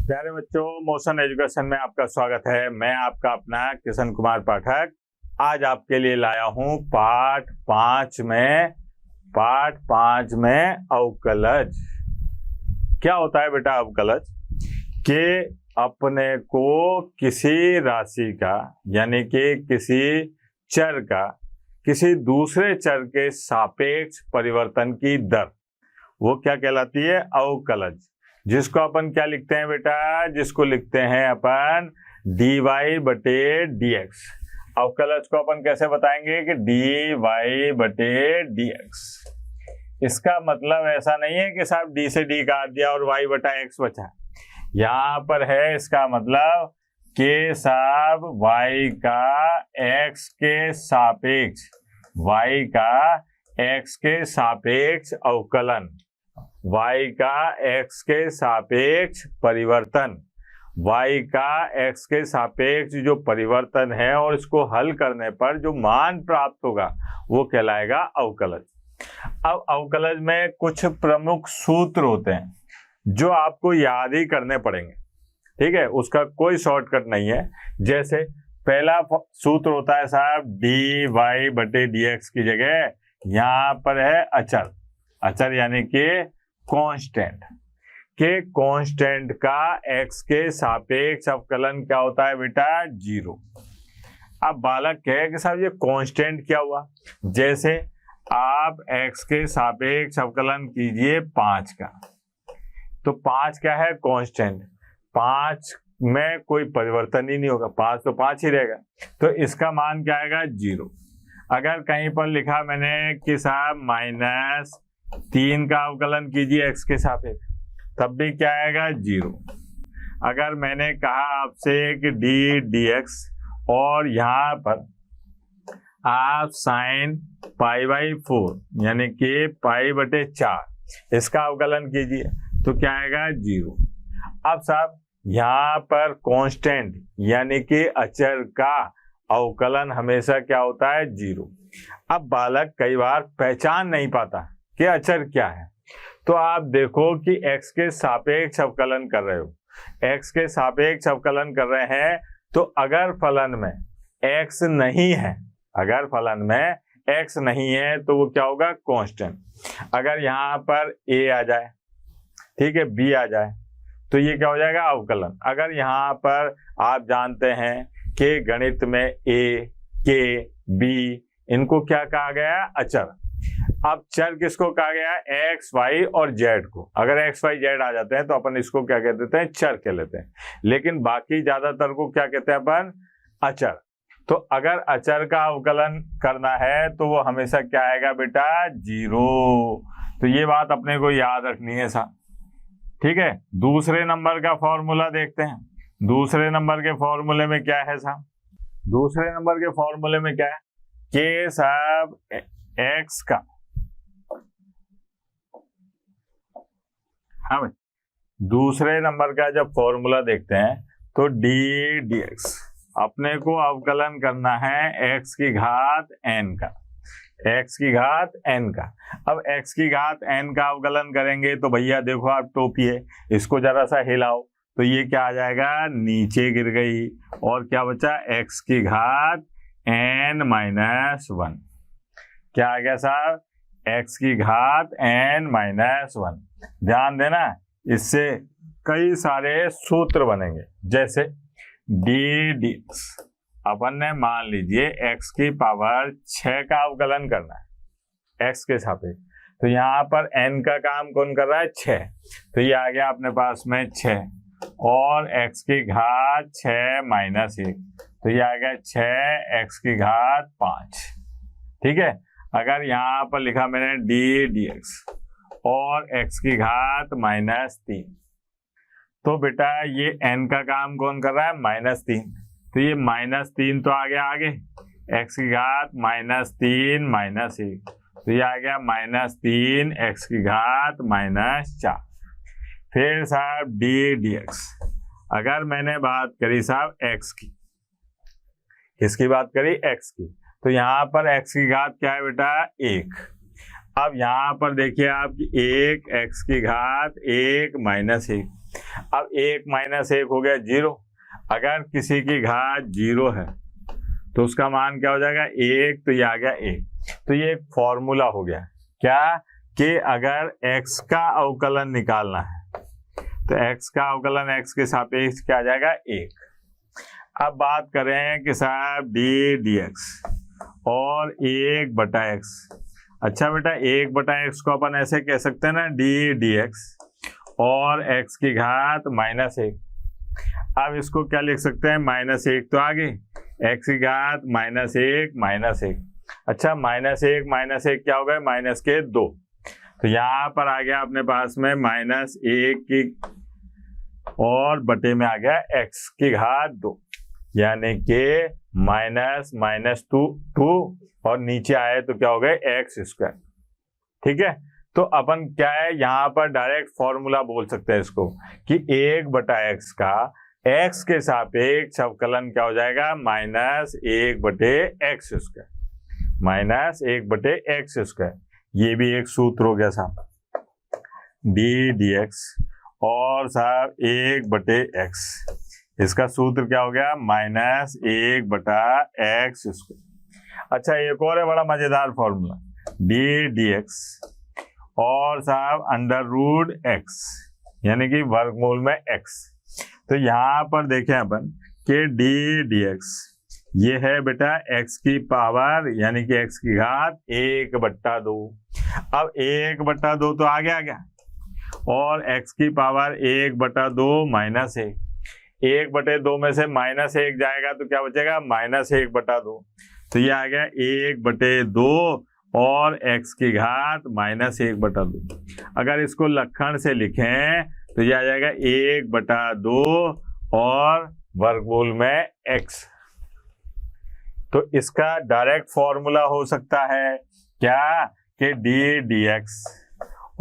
प्यारे बच्चों, motion education में आपका स्वागत है। मैं आपका अपना किशन कुमार पाठक आज आपके लिए लाया हूं पाठ 5 में अवकलज। क्या होता है बेटा अवकलज? कि अपने को किसी राशि का यानी कि किसी चर का किसी दूसरे चर के सापेक्ष परिवर्तन की दर, वो क्या कहलाती है? अवकलज। जिसको अपन क्या लिखते हैं बेटा? जिसको लिखते हैं अपन dy बटे dx। अवकलज को अपन कैसे बताएंगे कि dy बटे dx। इसका मतलब ऐसा नहीं है कि साहब d से d काट दिया और y बटा x बचा। यहाँ पर है इसका मतलब कि साहब y का x के सापेक्ष अवकलन, y का x के सापेक्ष परिवर्तन, y का x के सापेक्ष जो परिवर्तन है और इसको हल करने पर जो मान प्राप्त होगा वो कहलाएगा अवकलज। अब अवकलज में कुछ प्रमुख सूत्र होते हैं जो आपको याद ही करने पड़ेंगे, ठीक है? उसका कोई शॉर्टकट नहीं है। जैसे पहला सूत्र होता है साहब dy बटे dx की जगह यहाँ पर है अचर यानी कि कांस्टेंट। के कांस्टेंट का x के सापेक्ष अवकलन क्या होता है बेटा? 0। अब बालक कहे कि साहब ये कांस्टेंट क्या हुआ? जैसे आप x के सापेक्ष अवकलन कीजिए 5 का, तो 5 क्या है? कांस्टेंट। 5 में कोई परिवर्तन ही नहीं होगा, 5 तो 5 ही रहेगा, तो इसका मान क्या आएगा? 0। अगर कहीं पर लिखा मैंने कि साहब -3 का अवकलन कीजिए x के सापेक्ष, तब भी क्या आएगा? 0। अगर मैंने कहा आपसे कि dx और यहाँ पर आप sin π/4 यानी कि π/4 इसका अवकलन कीजिए तो क्या आएगा? 0। अब साहब यहाँ पर कांस्टेंट यानी कि अचर का अवकलन हमेशा क्या होता है? 0। अब बालक कई बार पहचान नहीं पाता कि अचर क्या है, तो आप देखो कि x के सापेक्ष अवकलन कर रहे हो, x के सापेक्ष अवकलन कर रहे हैं, तो अगर फलन में x नहीं है तो वो क्या होगा? कांस्टेंट। अगर यहाँ पर a आ जाए, ठीक है, b आ जाए, तो ये क्या हो जाएगा? अवकलन। अगर यहाँ पर आप जानते हैं कि गणित में a, k, b इनको क्या कहा गया? अचर। अब चर किसको कहा गया? x, y और z को। अगर x, y, z आ जाते हैं तो अपन इसको क्या कह देते हैं? चर कह लेते हैं। लेकिन बाकी ज्यादातर को क्या कहते हैं अपन? अचर। तो अगर अचर का अवकलन करना है तो वो हमेशा क्या आएगा बेटा? 0। तो ये बात अपने को याद रखनी है साहब, ठीक है? दूसरे नंबर का फॉर्मूला देखते हैं। दूसरे नंबर के फॉर्मूले में क्या है साहब? दूसरे नंबर के फॉर्मूले में क्या है कि साहब x का, हाँ भाई, दूसरे नंबर का जब फॉर्मूला देखते हैं तो dx अपने को अवकलन करना है x की घात n का, x की घात n का। अब x की घात n का अवकलन करेंगे तो भैया देखो आप टोपिए, इसको जरा सा हिलाओ तो ये क्या आ जाएगा? नीचे गिर गई और क्या बचा? x की घात n-1। क्या आ गया साहब? x की घात n-1। ध्यान देना, इससे कई सारे सूत्र बनेंगे। जैसे dx अपन ने मान लीजिए x की पावर 6 का अवकलन करना है x के सापेक्ष, तो यहाँ पर n का काम कौन कर रहा है? 6, तो ये आ गया अपने पास में 6 और x की घात 6-1, तो ये आ गया 6x की घात 5, ठीक है? अगर यहाँ पर लिखा मैंने dx और x की घात -3, तो बेटा ये n का काम कौन कर रहा है? -3, तो ये -3 तो आ गया आगे, x की घात -3-1, तो ये आ गया -3 x की घात -4। फिर साहब dx, अगर मैंने बात करी साहब x की, किसकी बात करी? x की, तो यहाँ पर x की घात क्या है बेटा? 1। अब यहाँ पर देखिए आप 1 x की घात 1 -1, अब 1 माइनस 1 हो गया 0। अगर किसी की घात 0 है तो उसका मान क्या हो जाएगा 1, तो ये आ गया 1। तो ये एक फॉर्मूला हो गया क्या कि अगर x का अवकलन निकालना है तो x का अवकलन x के सापेक्ष क्या आ जाएगा 1। अब बात करें कि साहब d dx और 1/x। अच्छा बेटा 1/x को अपन ऐसे कह सकते हैं ना d dx और x की घात -1। अब इसको क्या लिख सकते हैं -1 तो आगे x की घात -1। अच्छा -1 क्या हो गया -2। तो यहाँ पर आ गया अपने पास में -1 की और बटे में आ गया x की घात 2, यानी कि -2 और नीचे आए तो क्या हो गया x²। ठीक है, तो अपन क्या है यहाँ पर डायरेक्ट फॉर्मूला बोल सकते हैं इसको कि 1/x का x के सापेक्ष अवकलन क्या हो जाएगा -1/x²। ये भी एक सूत्र हो गया साहब, d dx और साहब 1/x, इसका सूत्र क्या हो गया -1/x²। अच्छा एक और है बड़ा मजेदार फॉर्मूला, d dx और साहब √x यानी कि वर्गमूल में x। तो यहाँ पर देखें अपन कि d dx ये है बेटा x की पावर यानी कि x की घात 1/2। अब 1/2 तो आगे आ गया और x की पावर 1/2 -1। 1/2 में से -1 जाएगा तो क्या बचेगा -1/2। तो ये आ गया 1/2 और x की घात -1/2। अगर इसको लक्षण से लिखें तो ये आ जाएगा 1/2 और वर्गमूल में x। तो इसका डायरेक्ट फॉर्मूला हो सकता है क्या कि d dx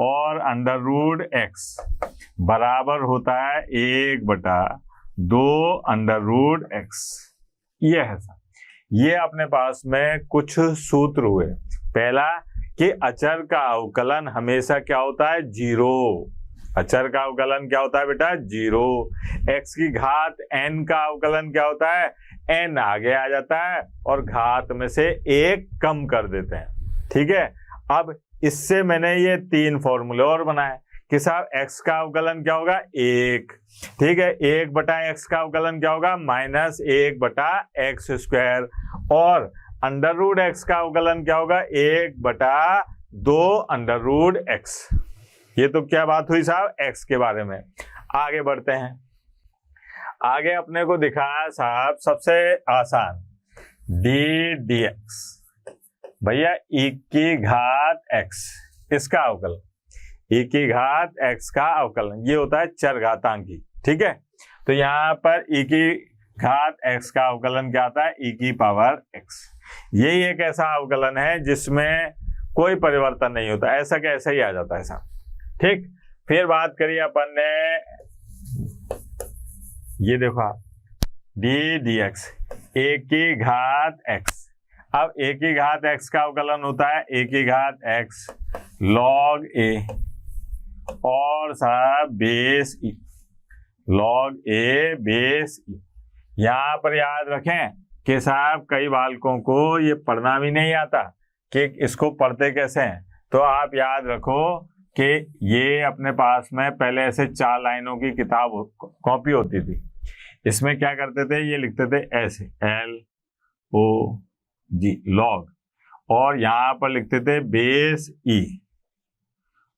और √x बराबर होता है 1/2 √x। ये है सर, ये अपने पास में कुछ सूत्र हुए। पहला कि अचर का अवकलन हमेशा क्या होता है 0। अचर का अवकलन क्या होता है बेटा 0। x की घात n का अवकलन क्या होता है n आगे आ जाता है और घात में से 1 कम कर देते हैं। ठीक है, अब इससे मैंने ये 3 फॉर्मूले और बनाए कि साहब x का अवकलन क्या होगा 1। ठीक है, 1/x का अवकलन क्या होगा -1/x² और √x का अवकलन क्या होगा 1/2 √x। ये तो क्या बात हुई साहब x के बारे में। आगे बढ़ते हैं, आगे अपने को दिखाया साहब सबसे आसान d dx भैया e की घात x, इसका अवकलन e की घात x का अवकलन ये होता है चरघातांकी। ठीक है, तो यहाँ पर e की घात x का अवकलन क्या आता है e की पावर x। यही एक ऐसा अवकलन है जिसमें कोई परिवर्तन नहीं होता, ऐसा कैसा ही आ जाता है साहब। ठीक, फिर बात करिए अपन ने, ये देखो आप d dx a की घात x। अब a की घात x का अवकलन होता है a की घात x log a और साहब base e, log a base e। यहाँ पर याद रखें कि साहब कई बालकों को ये पढ़ना भी नहीं आता कि इसको पढ़ते कैसे हैं। तो आप याद रखो कि ये अपने पास में पहले ऐसे 4 लाइनों की किताब कॉपी होती थी। इसमें क्या करते थे, ये लिखते थे ऐसे LOG लॉग, और यहाँ पर लिखते थे बेस E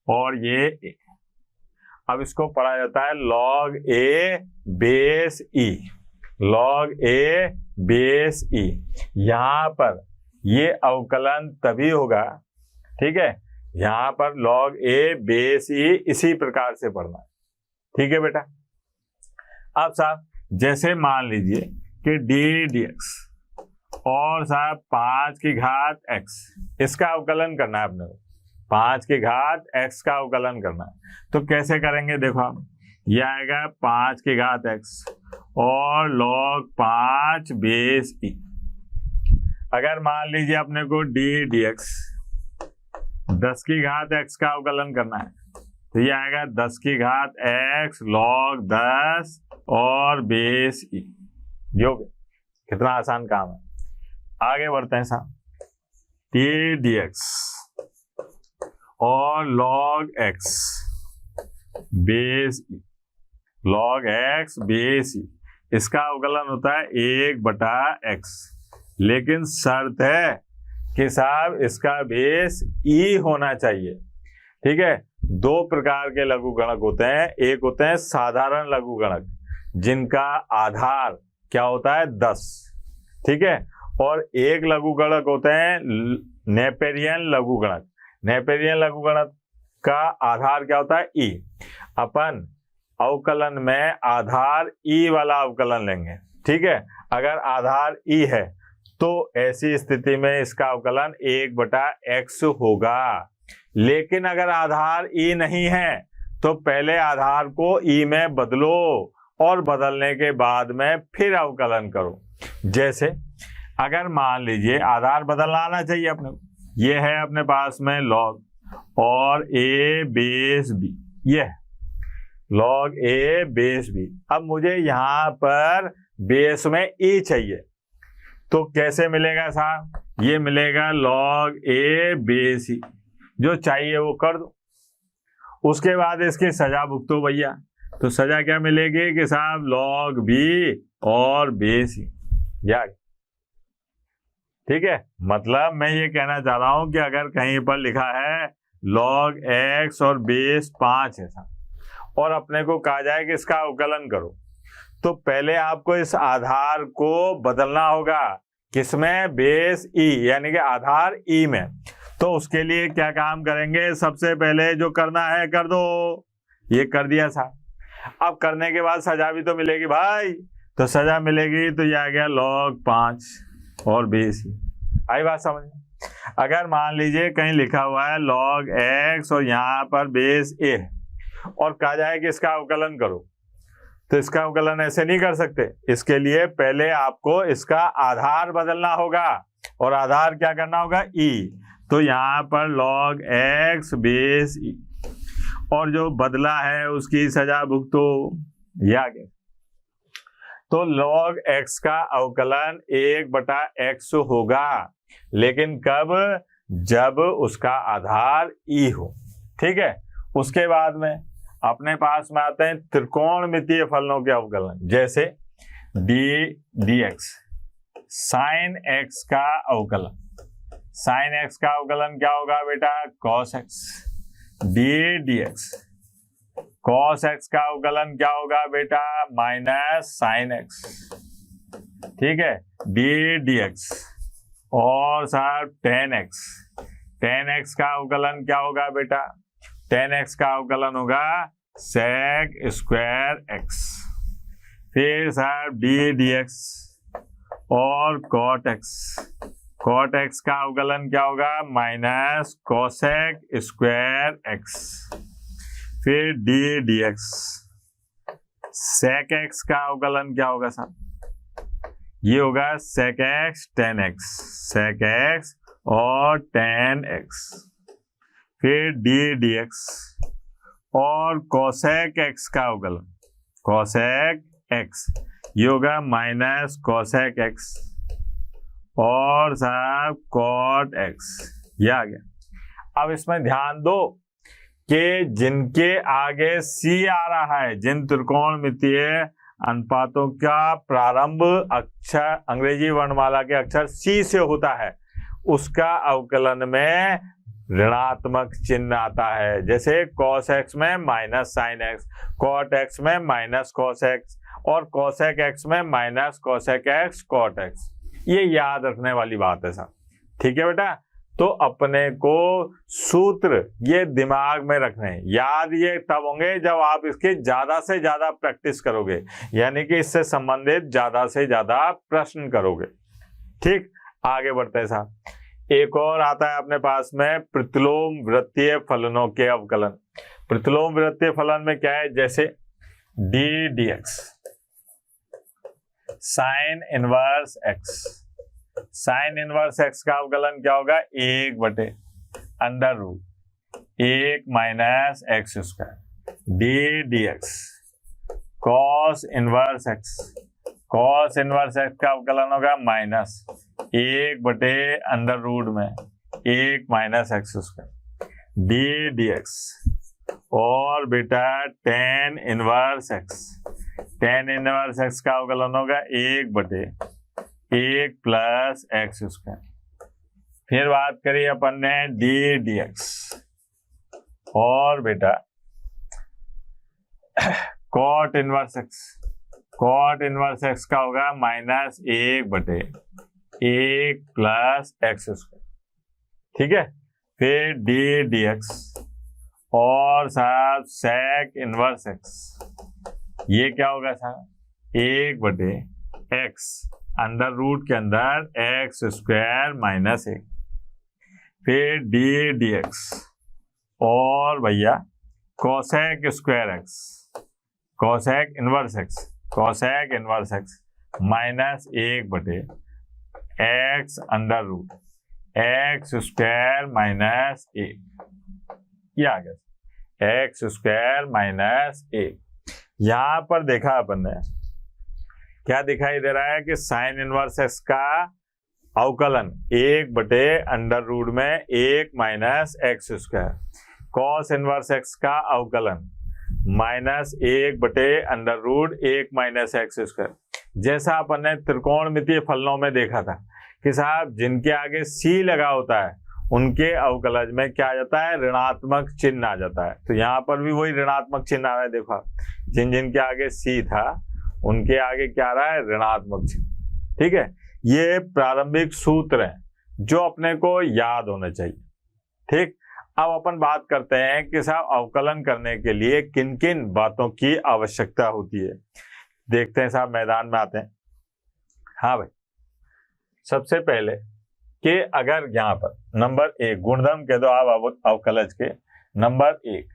और ये A। अब इसको पढ़ा जाता है log A base E, log A base E। यहाँ पर ये अवकलन तभी होगा, ठीक है, यहाँ पर log A बेस E इसी प्रकार से पढ़ना है। ठीक है बेटा। अब साहब जैसे मान लीजिए कि d dx और साहब 5 की घात x, इसका अवकलन करना है अपने को, 5 की घात x का अवकलन करना है। तो कैसे करेंगे देखो आप, ये आएगा 5 की घात x और log 5 बेस E। अगर मान लीजिए अपने को d dx 10 की घात x का अवकलन करना है तो ये आएगा 10 की घात x log 10 और बेस e। योग कितना आसान काम है। आगे बढ़ते हैं साहब, t dx और log x base e, log x base e, इसका अवकलन होता है 1/x। लेकिन शर्त है कि साहब इसका बेस e होना चाहिए। ठीक है, दो प्रकार के लघुगणक होते हैं। एक होते हैं साधारण लघुगणक जिनका आधार क्या होता है 10। ठीक है, और एक लघुगणक होते हैं नेपेरियन लघुगणक। नेपेरियन लघुगणक का आधार क्या होता है e। अपन अवकलन में आधार e वाला अवकलन लेंगे। ठीक है, अगर आधार e है तो ऐसी स्थिति में इसका अवकलन 1/x होगा। लेकिन अगर आधार e नहीं है तो पहले आधार को e में बदलो और बदलने के बाद में फिर अवकलन करो। जैसे अगर मान लीजिए आधार बदलना आना चाहिए अपने को, ये है अपने पास में log और a बेस b, ये log a बेस b। अब मुझे यहां पर बेस में e चाहिए, तो कैसे मिलेगा साहब? ये मिलेगा log a बेस e, जो चाहिए वो कर दो। उसके बाद इसकी सजा भुगतो भैया। तो सजा क्या मिलेगी कि साहब log b और बेस e। यार ठीक है, मतलब मैं ये कहना चाह रहा हूं कि अगर कहीं पर लिखा है log x और बेस 5 है साहब, और अपने को कहा जाए कि इसका अवकलन करो, तो पहले आपको इस आधार को बदलना होगा किसमें? बेस e, यानी कि आधार e में। तो उसके लिए क्या काम करेंगे? सबसे पहले जो करना है कर दो। ये कर दिया साहब। अब करने के बाद सजा भी तो मिलेगी भाई। तो सजा मिलेगी तो ये आ गया log 5 और बेस e। आई बात समझ? अगर मान लीजिए कहीं लिखा हुआ है log x और यहाँ पर बेस a और कहा जाए कि इसका अवकलन करो, तो इसका अवकलन ऐसे नहीं कर सकते। इसके लिए पहले आपको इसका आधार बदलना होगा, और आधार क्या करना होगा? e। तो यहाँ पर log x बेस e, और जो बदला है उसकी सजा भुगतो। ये आ गया। तो log x का अवकलन 1/x होगा, लेकिन कब? जब उसका आधार e हो। ठीक है, उसके बाद में अपने पास में आते हैं त्रिकोणमितीय फलनों के अवकलन। जैसे d dx, साइन x का अवकलन। साइन x का अवकलन क्या होगा बेटा? cos x। d dx, cos x का अवकलन क्या होगा बेटा? Minus sine x। ठीक है, d dx और साहब tan x। tan x का अवकलन क्या होगा बेटा? tan x का अवकलन होगा sec स्क्वायर x। फिर साहब d dx और cot x। cot x का अवकलन क्या होगा? Minus cosec square x। फिर d dx। sec x का अवकलन क्या होगा साहब? ये होगा sec x tan x। sec x और tan x। फिर d dx और cosec x का अवकलन, cosec x, ये होगा माइनस cosec x और साहब cot x। ये आ गया। अब इसमें ध्यान दो कि जिनके आगे c आ रहा है, जिन त्रिकोणमितीय अनुपातों का प्रारंभ अक्षर अंग्रेजी वर्णमाला के अक्षर c से होता है, उसका अवकलन में ऋणात्मक चिन्ह आता है। जैसे cos x में minus sine x, cot x में माइनस cos x और cosec x में माइनस cosec x cot x। ये याद रखने वाली बात है साहब। ठीक है बेटा, तो अपने को सूत्र ये दिमाग में रखने हैं। याद ये तब होंगे जब आप इसके ज्यादा से ज्यादा प्रैक्टिस करोगे, यानी कि इससे संबंधित ज्यादा से ज्यादा प्रश्न करोगे। ठीक, आगे बढ़ते हैं साहब। एक और आता है अपने पास में प्रतिलोम वृत्तीय फलनों के अवकलन। प्रतिलोम वृत्तीय फलन में क्या है? जैसे d dx, sine inverse x। Sine inverse x का अवकलन क्या होगा? 1/√। 1 minus x square D D x cos inverse x, cos inverse x का अवकलन होगा माइनस 1/√, में 1 minus x square D D x, और बेटा tan inverse x, tan inverse x का अवकलन होगा 1/1 प्लस एक्स स्क्वायर। फिर बात करिए अपन ने डी डी एक्स, और बेटा cot inverse x, cot inverse x का होगा -1/1 प्लस एक्स स्क्वायर, ठीक है। फिर डी डी एक्स और साहब सेक इनवर्स एक्स, ये क्या होगा साहब 1/x √, के अंदर एक्स स्क्वायर माइनस 1। फिर डी डी एक्स और भैया cosec square x, cosec inverse x, cosec inverse x -1/x √, x square minus 1, ये आ गया एक्स स्क्वायर माइनस 1। यहां पर देखा अपन ने क्या दिखाई दे रहा है कि साइन इनवर्स एक्स का अवकलन 1/√, में 1 minus x square, cos inverse x का अवकलन -1/√, 1 माइनस एक्स स्क्वायर। जैसा अपन ने त्रिकोणमितीय फलनों में देखा था कि साहब जिनके आगे सी लगा होता है उनके अवकलज में क्या आ जाता है, ऋणात्मक चिन्ह आ जाता है। तो यहाँ पर भी वही ऋणात्मक चिन्ह आ रहा है, देखो जिन जिनके आगे सी था उनके आगे क्या आ रहा है, ऋणात्मक चिन्ह, ठीक है। ये प्रारंभिक सूत्र हैं जो अपने को याद होने चाहिए, ठीक। अब अपन बात करते हैं कि साहब अवकलन करने के लिए किन किन बातों की आवश्यकता होती है। देखते हैं साहब, मैदान में आते हैं। हाँ भाई, सबसे पहले कि अगर यहाँ पर नंबर 1 गुणधर्म कह दो आप अवकलज के, नंबर 1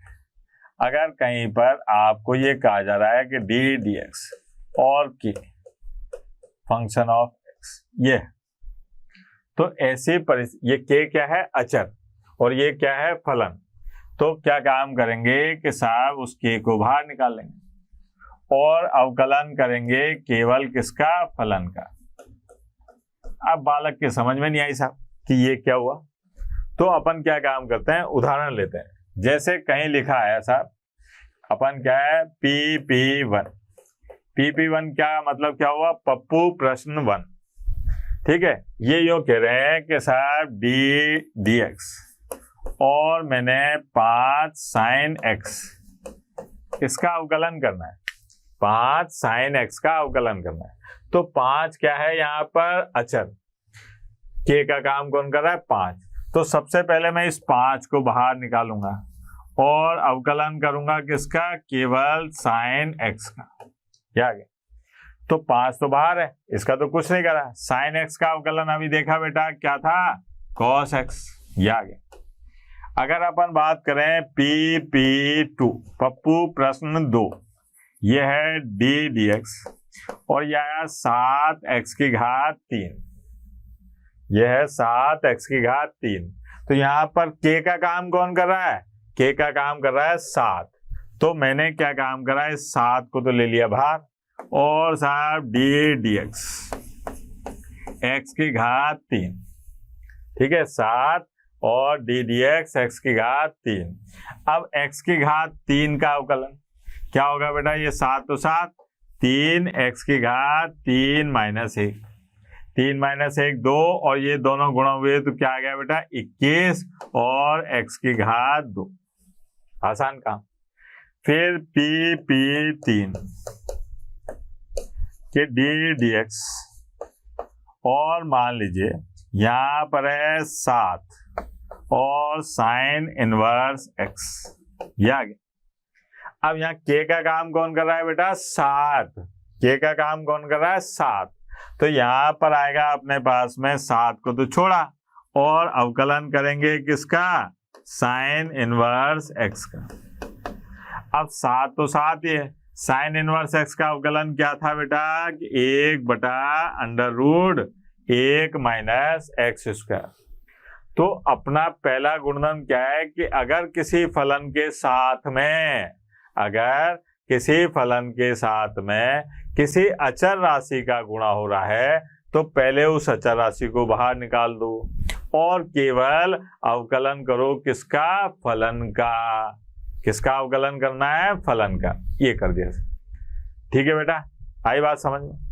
अगर कहीं पर आपको ये कहा जा रहा है कि डी डी एक्स और के फंक्शन ऑफ एक्स, ये तो ऐसे ये के क्या है, अचर, और ये क्या है, फलन। तो क्या काम करेंगे कि साहब उस के को बाहर निकाल लेंगे और अवकलन करेंगे केवल किसका, फलन का। अब बालक के समझ में नहीं आई साहब कि ये क्या हुआ, तो अपन क्या काम करते हैं, उदाहरण लेते हैं। जैसे कहीं लिखा है साहब, अपन क्या है PP1, PP1 क्या मतलब क्या हुआ, पप्पू प्रश्न 1, ठीक है। ये यूं कह रहे हैं कि साहब डी डी एक्स और मैंने 5 साइन एक्स, इसका अवकलन करना है, 5 साइन एक्स का अवकलन करना है। तो 5 क्या है यहाँ पर, अचर, के का काम कौन कर रहा है, 5। तो सबसे पहले मैं इस 5 को बाहर निकालूंगा और अवकलन करूंगा किसका, केवल साइन एक्स का, क्या आ गया। तो 5 तो बाहर है, इसका तो कुछ नहीं करा। साइन एक्स का अवकलन अभी देखा बेटा क्या था, कॉस एक्स, ये आ गया। अगर अपन बात करें PP2 पप्पू प्रश्न 2, ये है डी डी एक्स और यह आया 7x3, यह है 7x3। तो यहाँ पर के का काम कौन कर रहा है, के का काम कर रहा है 7। तो मैंने क्या काम करा है, 7 को तो ले लिया बाहर, और साहब डी डी एक्स x3, ठीक है, 7 और डी डी एक्स x3। अब x3 का अवकलन क्या होगा बेटा, ये 7 तो 7, 3x3 माइनस 1, 3 माइनस 1 2, और ये दोनों गुणा हुए तो क्या आ गया बेटा 21 और x3, आसान काम। फिर PP3 के डी डी एक्स और मान लीजिए यहाँ पर है 7 और साइन इनवर्स एक्स, ये आ गया। अब यहाँ के का काम कौन कर रहा है बेटा, 7, के का काम कौन कर रहा है, 7। तो यहाँ पर आएगा अपने पास में 7 को तो छोड़ा और अवकलन करेंगे किसका, साइन इनवर्स एक्स का। अब 7 तो 7 ही है, साइन इनवर्स एक्स का अवकलन क्या था बेटा, 1/√1 माइनस एक्स स्क्वायर। तो अपना पहला गुणधर्म क्या है कि अगर किसी फलन के साथ में किसी अचर राशि का गुणा हो रहा है तो पहले उस अचर राशि को बाहर निकाल दो और केवल अवकलन करो किसका? फलन का। किसका अवकलन करना है? फलन का। ये कर दिया। ठीक है बेटा, आई बात समझ में?